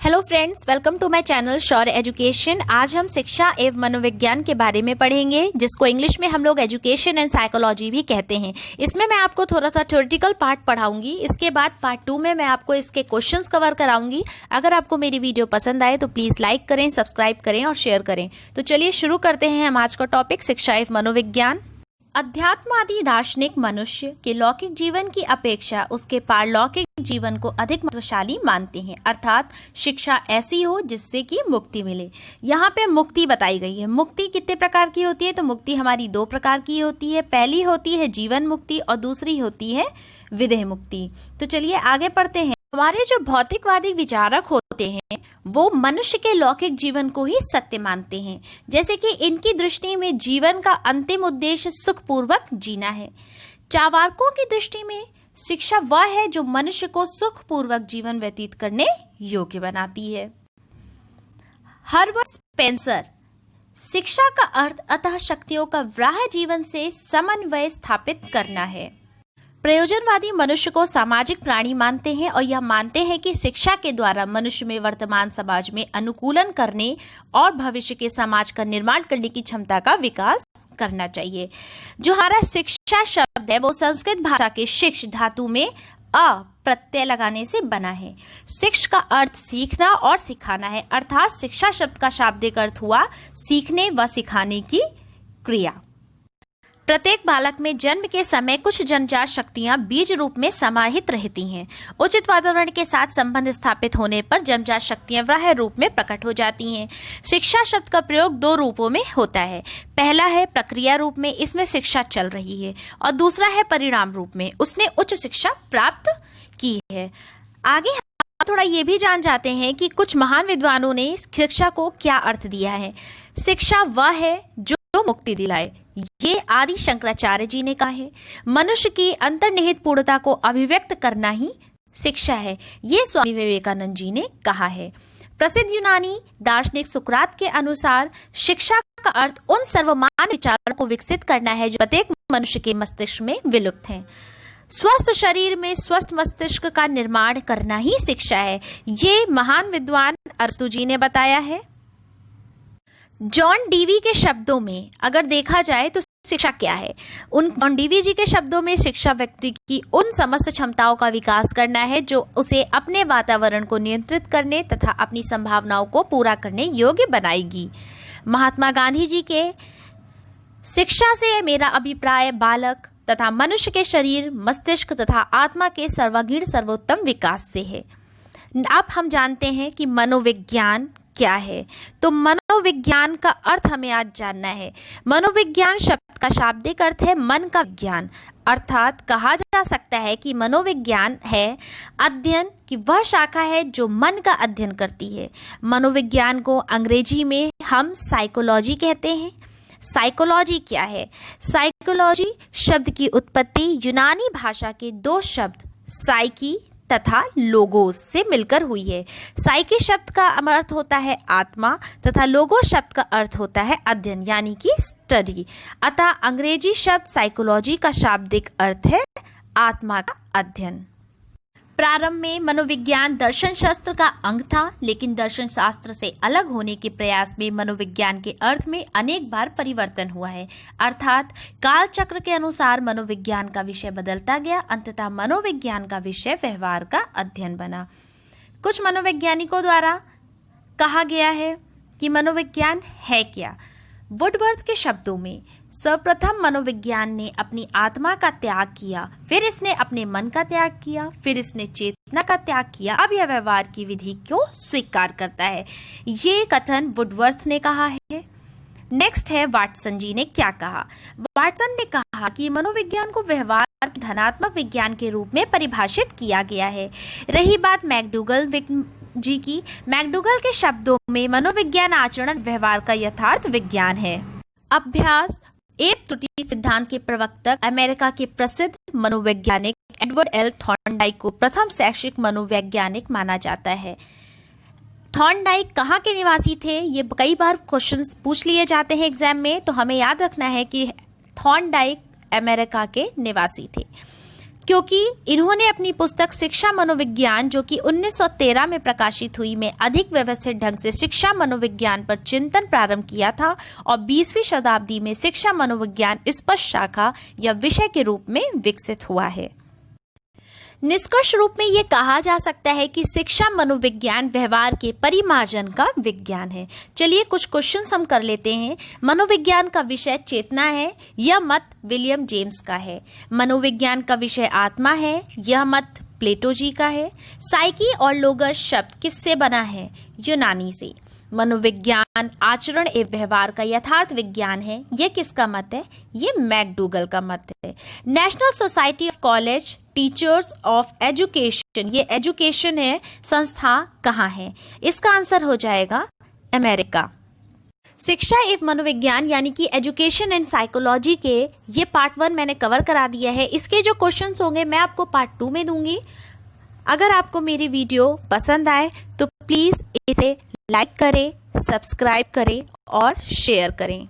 Hello friends, welcome to my channel Shaurya education. आज हम शिक्षा एवं मनोविज्ञान के बारे में पढ़ेंगे, जिसको इंग्लिश में हम लोग एजुकेशन एंड साइकोलॉजी भी कहते हैं। इसमें मैं आपको थोड़ा सा थ्योरेटिकल पार्ट पढ़ाऊंगी। इसके बाद पार्ट 2 में मैं आपको इसके क्वेश्चंस कवर कराऊंगी। अगर आपको मेरी वीडियो पसंद आए तो प्लीज लाइक करें, सब्सक्राइब करें और शेयर करें। तो चलिए शुरू करते हैं हम आज का टॉपिक, शिक्षा एवं मनोविज्ञान। अध्यात्मवादी दार्शनिक मनुष्य के लौकिक जीवन की अपेक्षा उसके पारलौकिक जीवन को अधिक महत्वशाली मानते हैं, अर्थात शिक्षा ऐसी हो जिससे कि मुक्ति मिले। यहाँ पे मुक्ति बताई गई है। मुक्ति कितने प्रकार की होती है? तो मुक्ति हमारी 2 प्रकार की होती है। पहली होती है जीवन मुक्ति और दूसरी होती है विदेह मुक्ति। तो चलिए आगे पढ़ते हैं। हमारे जो भौतिकवादी विचारक होते हैं वो मनुष्य के लौकिक जीवन को ही सत्य मानते हैं, जैसे कि इनकी दृष्टि में जीवन का अंतिम उद्देश्य सुखपूर्वक जीना है। चावारकों की दृष्टि में शिक्षा वह है जो मनुष्य को सुखपूर्वक जीवन व्यतीत करने योग्य बनाती है। हर्बर्ट स्पेंसर, शिक्षा का अर्थ अतः शक्तियों का व्राह जीवन से समन्वय स्थापित करना है। प्रयोजनवादी मनुष्य को सामाजिक प्राणी मानते हैं और यह मानते हैं कि शिक्षा के द्वारा मनुष्य में वर्तमान समाज में अनुकूलन करने और भविष्य के समाज का निर्माण करने की क्षमता का विकास करना चाहिए। जो हमारा शिक्षा शब्द है वो संस्कृत भाषा के शिक्ष धातु में अ प्रत्यय लगाने से बना है। शिक्ष का अर्थ सीखना और सिखाना है, अर्थात शिक्षा शब्द का शाब्दिक अर्थ हुआ सीखने व सिखाने की क्रिया। प्रत्येक बालक में जन्म के समय कुछ जन्मजात शक्तियां बीज रूप में समाहित रहती हैं। उचित वातावरण के साथ संबंध स्थापित होने पर जन्मजात शक्तियां व्राह्य रूप में प्रकट हो जाती हैं। शिक्षा शब्द का प्रयोग 2 रूपों में होता है। पहला है प्रक्रिया रूप में, इसमें शिक्षा चल रही है, और दूसरा है परिणाम रूप में, उसने उच्च शिक्षा प्राप्त की है। आगे हम थोड़ा ये भी जान जाते हैं कि कुछ महान विद्वानों ने शिक्षा को क्या अर्थ दिया है। शिक्षा वह है जो मुक्ति दिलाए, ये आदि शंकराचार्य जी ने कहा है। मनुष्य की अंतर्निहित पूर्णता को अभिव्यक्त करना ही शिक्षा है, ये स्वामी विवेकानंद जी ने कहा है। प्रसिद्ध यूनानी दार्शनिक सुकरात के अनुसार शिक्षा का अर्थ उन सर्वमान्य विचारों को विकसित करना है जो प्रत्येक मनुष्य के मस्तिष्क में विलुप्त हैं। स्वस्थ शरीर में स्वस्थ मस्तिष्क का निर्माण करना ही शिक्षा है, ये महान विद्वान अरस्तु जी ने बताया है। जॉन डीवी के शब्दों में अगर देखा जाए तो शिक्षा क्या है? जॉन डीवी जी के शब्दों में शिक्षा व्यक्ति की उन समस्त क्षमताओं का विकास करना है जो उसे अपने वातावरण को नियंत्रित करने तथा अपनी संभावनाओं को पूरा करने योग्य बनाएगी। महात्मा गांधी जी के शिक्षा से मेरा अभिप्राय बालक तथा मनुष्य के शरीर, मस्तिष्क तथा आत्मा के सर्वांगीण सर्वोत्तम विकास से है। अब हम जानते हैं कि मनोविज्ञान क्या है। तो मनोविज्ञान का अर्थ हमें आज जानना है। मनोविज्ञान शब्द का शाब्दिक अर्थ है मन का विज्ञान, अर्थात कहा जा सकता है कि मनोविज्ञान है अध्ययन की वह शाखा है जो मन का अध्ययन करती है। मनोविज्ञान को अंग्रेजी में हम साइकोलॉजी कहते हैं। साइकोलॉजी क्या है? साइकोलॉजी शब्द की उत्पत्ति यूनानी भाषा के 2 शब्द साइकी तथा लोगोस से मिलकर हुई है। साइकी शब्द का अर्थ होता है आत्मा तथा लोगोस शब्द का अर्थ होता है अध्ययन, यानी कि स्टडी। अतः अंग्रेजी शब्द साइकोलॉजी का शाब्दिक अर्थ है आत्मा का अध्ययन। प्रारंभ में मनोविज्ञान दर्शन शास्त्र का अंग था, लेकिन दर्शन शास्त्र से अलग होने के प्रयास में मनोविज्ञान के अर्थ में अनेक बार परिवर्तन हुआ है, अर्थात काल चक्र के अनुसार मनोविज्ञान का विषय बदलता गया। अंततः मनोविज्ञान का विषय व्यवहार का अध्ययन बना। कुछ मनोवैज्ञानिकों द्वारा कहा गया है कि मनोविज्ञान है क्या। वुडवर्थ के शब्दों में सर्वप्रथम मनोविज्ञान ने अपनी आत्मा का त्याग किया, फिर इसने अपने मन का त्याग किया, फिर इसने चेतना का त्याग किया, अब यह व्यवहार की विधि को स्वीकार करता है। ये कथन वुडवर्थ ने कहा है। नेक्स्ट है वाटसन जी ने क्या कहा। वाटसन ने कहा कि मनोविज्ञान को व्यवहार के धनात्मक विज्ञान के रूप में परिभाषित किया गया है। रही बात मैकडूगल जी की, मैकडूगल के शब्दों में मनोविज्ञान आचरण व्यवहार का यथार्थ विज्ञान है। अभ्यास एक त्रुटि सिद्धांत के प्रवर्तक अमेरिका के प्रसिद्ध मनोवैज्ञानिक एडवर्ड एल थॉर्नडाइक को प्रथम शैक्षिक मनोवैज्ञानिक माना जाता है। थॉर्नडाइक कहाँ के निवासी थे? ये कई बार क्वेश्चंस पूछ लिए जाते हैं एग्जाम में, तो हमें याद रखना है कि थॉर्नडाइक अमेरिका के निवासी थे। क्योंकि इन्होंने अपनी पुस्तक शिक्षा मनोविज्ञान, जो कि 1913 में प्रकाशित हुई, में अधिक व्यवस्थित ढंग से शिक्षा मनोविज्ञान पर चिंतन प्रारंभ किया था और 20वीं शताब्दी में शिक्षा मनोविज्ञान स्पष्ट शाखा या विषय के रूप में विकसित हुआ है। निष्कर्ष रूप में ये कहा जा सकता है कि शिक्षा मनोविज्ञान व्यवहार के परिमार्जन का विज्ञान है। चलिए कुछ क्वेश्चंस हम कर लेते हैं। मनोविज्ञान का विषय चेतना है, यह मत विलियम जेम्स का है। मनोविज्ञान का विषय आत्मा है, यह मत प्लेटो जी का है। साइकी और लोगस शब्द किससे बना है? यूनानी से। मनोविज्ञान आचरण एवं व्यवहार का यथार्थ विज्ञान है, यह किसका मत है? ये मैकडूगल का मत है। National society of college teachers of education, ये एजुकेशन है, संस्था कहाँ है? इसका आंसर हो जाएगा अमेरिका। शिक्षा एवं मनोविज्ञान यानी कि एजुकेशन एंड साइकोलॉजी के ये पार्ट 1 मैंने कवर करा दिया है। इसके जो क्वेश्चंस होंगे मैं आपको पार्ट 2 में दूंगी। अगर आपको मेरी वीडियो पसंद आए तो प्लीज़ इसे लाइक करें, सब्सक्राइब करें और शेयर करें।